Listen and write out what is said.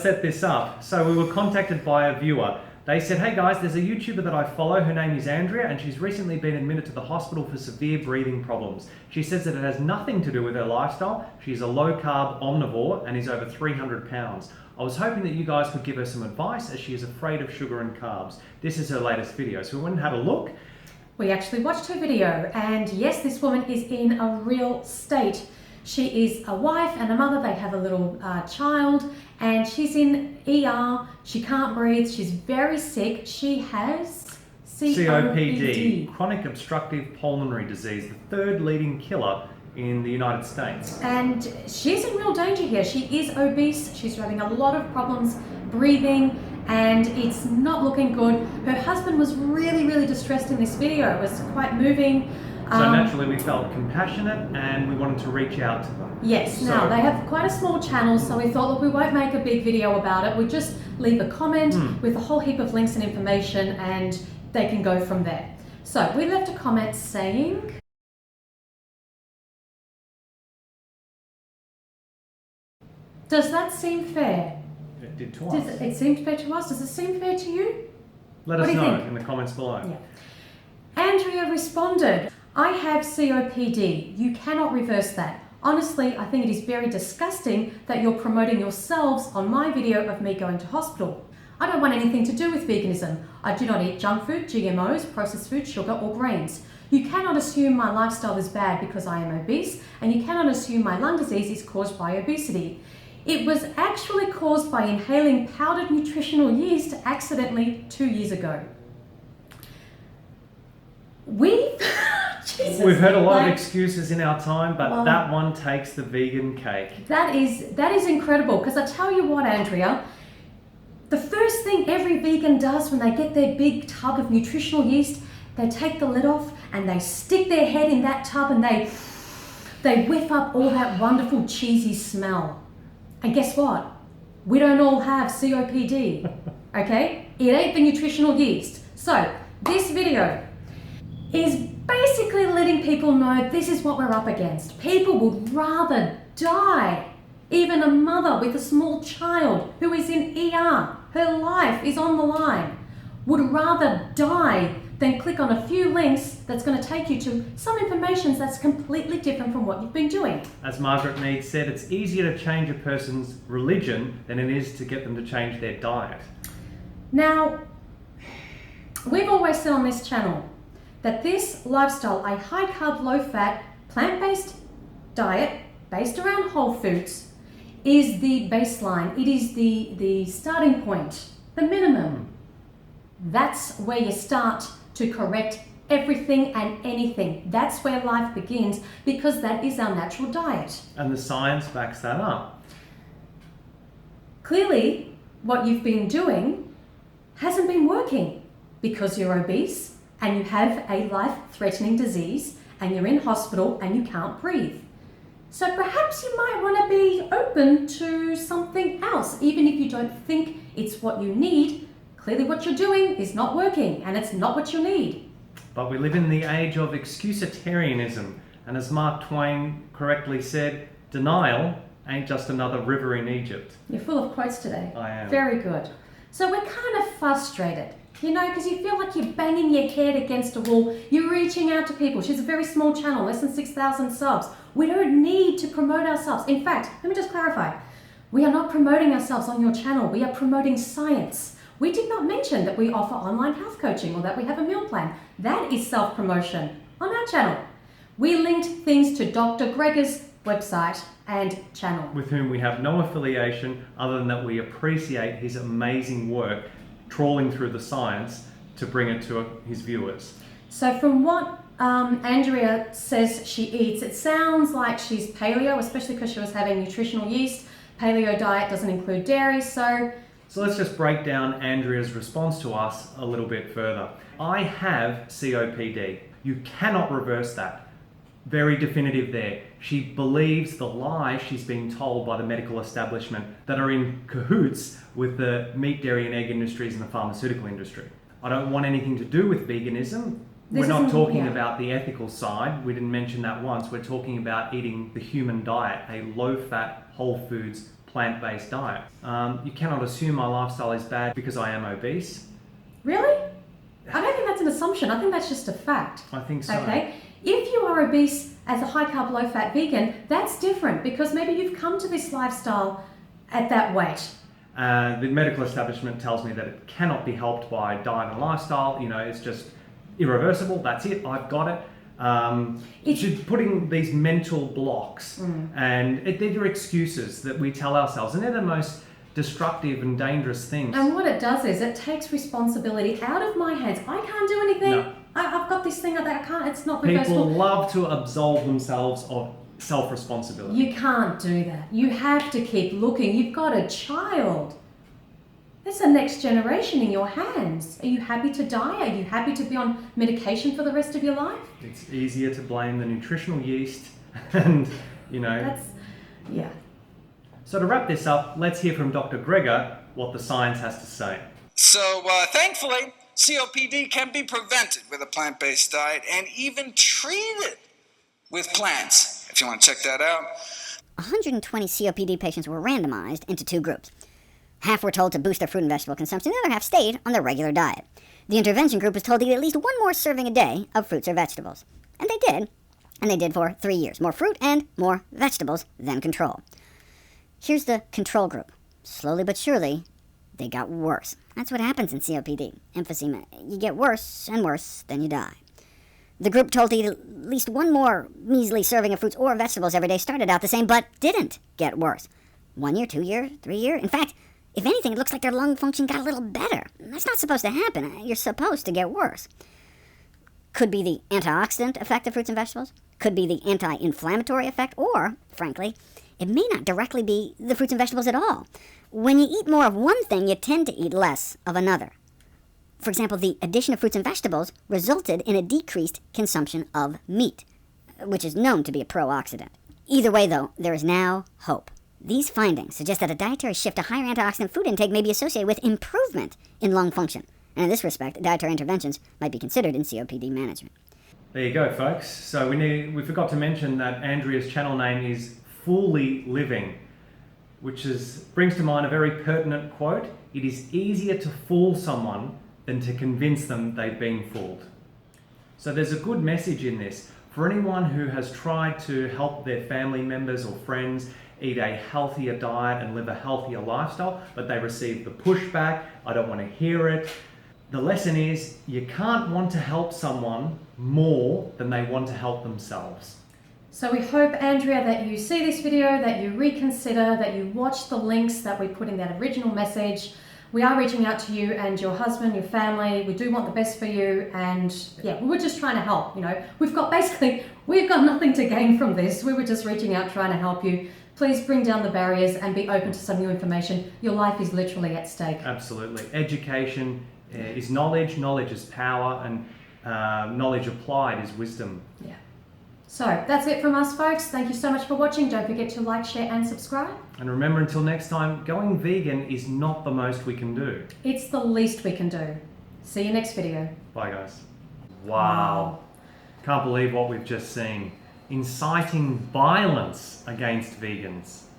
set this up. So we were contacted by a viewer. They said, hey guys, there's a YouTuber that I follow. Her name is Andrea, and she's recently been admitted to the hospital for severe breathing problems. She says that it has nothing to do with her lifestyle. She's a low-carb omnivore and is over 300 pounds. I was hoping that you guys could give her some advice as she is afraid of sugar and carbs. This is her latest video, so we went and had a look. We actually watched her video, and yes, this woman is in a real state. She is a wife and a mother. They have a little child, and she's in ER. She can't breathe. She's very sick. She has COPD, chronic obstructive pulmonary disease, the third leading killer in the United States. And she's in real danger here. She is obese. She's having a lot of problems breathing, and it's not looking good. Her husband was really, really distressed in this video. It was quite moving. So naturally we felt compassionate and we wanted to reach out to them. Yes, now they have quite a small channel, so we thought, look, we won't make a big video about it. We just leave a comment with a whole heap of links and information, and they can go from there. So we left a comment saying, does that seem fair? It did to us. It seemed fair to us. Does it seem fair to you? Let us know in the comments below. Yeah. Andrea responded, I have COPD. You cannot reverse that. Honestly, I think it is very disgusting that you're promoting yourselves on my video of me going to hospital. I don't want anything to do with veganism. I do not eat junk food, GMOs, processed food, sugar, or grains. You cannot assume my lifestyle is bad because I am obese, and you cannot assume my lung disease is caused by obesity. It was actually caused by inhaling powdered nutritional yeast accidentally 2 years ago. We've heard a lot of excuses in our time, but that one takes the vegan cake. That is incredible, because I tell you what, Andrea, the first thing every vegan does when they get their big tub of nutritional yeast, they take the lid off and they stick their head in that tub and they whiff up all that wonderful cheesy smell. And guess what? We don't all have COPD, okay? It ain't the nutritional yeast. So this video is basically letting people know this is what we're up against. People would rather die. Even a mother with a small child who is in ER, her life is on the line, would rather die than click on a few links that's going to take you to some information that's completely different from what you've been doing. As Margaret Mead said, it's easier to change a person's religion than it is to get them to change their diet. Now, we've always said on this channel that this lifestyle, a high carb, low fat, plant-based diet based around whole foods, is the baseline. It is the starting point, the minimum. That's where you start to correct everything and anything. That's where life begins, because that is our natural diet. And the science backs that up. Clearly, what you've been doing hasn't been working, because you're obese and you have a life-threatening disease and you're in hospital and you can't breathe. So perhaps you might want to be open to something else, even if you don't think it's what you need. Clearly what you're doing is not working, and it's not what you need. But we live in the age of excusitarianism, and as Mark Twain correctly said, denial ain't just another river in Egypt. You're full of quotes today. I am. Very good. So we're kind of frustrated, you know, because you feel like you're banging your head against a wall. You're reaching out to people. She's a very small channel, less than 6,000 subs. We don't need to promote ourselves. In fact, let me just clarify. We are not promoting ourselves on your channel. We are promoting science. We did not mention that we offer online health coaching or that we have a meal plan. That is self-promotion on our channel. We linked things to Dr. Greger's website and channel, with whom we have no affiliation other than that we appreciate his amazing work trawling through the science to bring it to his viewers. So from what Andrea says she eats, it sounds like she's paleo, especially because she was having nutritional yeast. Paleo diet doesn't include dairy, so let's just break down Andrea's response to us a little bit further. I have COPD. You cannot reverse that. Very definitive there. She believes the lies she's being told by the medical establishment that are in cahoots with the meat, dairy and egg industries and the pharmaceutical industry. I don't want anything to do with veganism. We're not talking about the ethical side. We didn't mention that once. We're talking about eating the human diet, a low-fat, whole foods, plant-based diet. You cannot assume my lifestyle is bad because I am obese. Really? I don't think that's an assumption. I think that's just a fact. I think so. Okay? If you are obese as a high-carb, low-fat vegan, that's different because maybe you've come to this lifestyle at that weight. The medical establishment tells me that it cannot be helped by diet and lifestyle. You know, it's just irreversible. That's it. I've got it. It's just putting these mental blocks, and they're excuses that we tell ourselves, and they're the most destructive and dangerous things. And what it does is it takes responsibility out of my hands. I can't do anything. No. I've got this thing that I can't. It's not People reversible. love to absolve themselves of self-responsibility. You can't do that. You have to keep looking. You've got a child. There's a next generation in your hands. Are you happy to die? Are you happy to be on medication for the rest of your life? It's easier to blame the nutritional yeast and, you know. That's, yeah. So to wrap this up, let's hear from Dr. Gregor what the science has to say. So, thankfully, COPD can be prevented with a plant-based diet and even treated with plants. If you want to check that out. 120 COPD patients were randomized into two groups. Half were told to boost their fruit and vegetable consumption, the other half stayed on their regular diet. The intervention group was told to eat at least one more serving a day of fruits or vegetables. And they did for 3 years. More fruit and more vegetables than control. Here's the control group. Slowly but surely, they got worse. That's what happens in COPD. Emphysema. You get worse and worse, then you die. The group told to eat at least one more measly serving of fruits or vegetables every day started out the same, but didn't get worse. 1 year, 2 year, 3 year. In fact, if anything, it looks like their lung function got a little better. That's not supposed to happen. You're supposed to get worse. Could be the antioxidant effect of fruits and vegetables. Could be the anti-inflammatory effect. Or, frankly, it may not directly be the fruits and vegetables at all. When you eat more of one thing, you tend to eat less of another. For example, the addition of fruits and vegetables resulted in a decreased consumption of meat, which is known to be a pro-oxidant. Either way, though, there is now hope. These findings suggest that a dietary shift to higher antioxidant food intake may be associated with improvement in lung function. And in this respect, dietary interventions might be considered in COPD management. There you go, folks. So we forgot to mention that Andrea's channel name is Fully Living, which brings to mind a very pertinent quote. It is easier to fool someone than to convince them they've been fooled. So there's a good message in this. For anyone who has tried to help their family members or friends eat a healthier diet and live a healthier lifestyle, but they receive the pushback, I don't want to hear it. The lesson is you can't want to help someone more than they want to help themselves. So we hope, Andrea, that you see this video, that you reconsider, that you watch the links that we put in that original message. We are reaching out to you and your husband, your family. We do want the best for you, and yeah, we were just trying to help. You know, we've got nothing to gain from this. We were just reaching out, trying to help you. Please bring down the barriers and be open to some new information. Your life is literally at stake. Absolutely. Education is knowledge, knowledge is power, and knowledge applied is wisdom. Yeah. So that's it from us, folks. Thank you so much for watching. Don't forget to like, share, and subscribe. And remember, until next time, going vegan is not the most we can do. It's the least we can do. See you next video. Bye, guys. Wow. Can't believe what we've just seen. Inciting violence against vegans.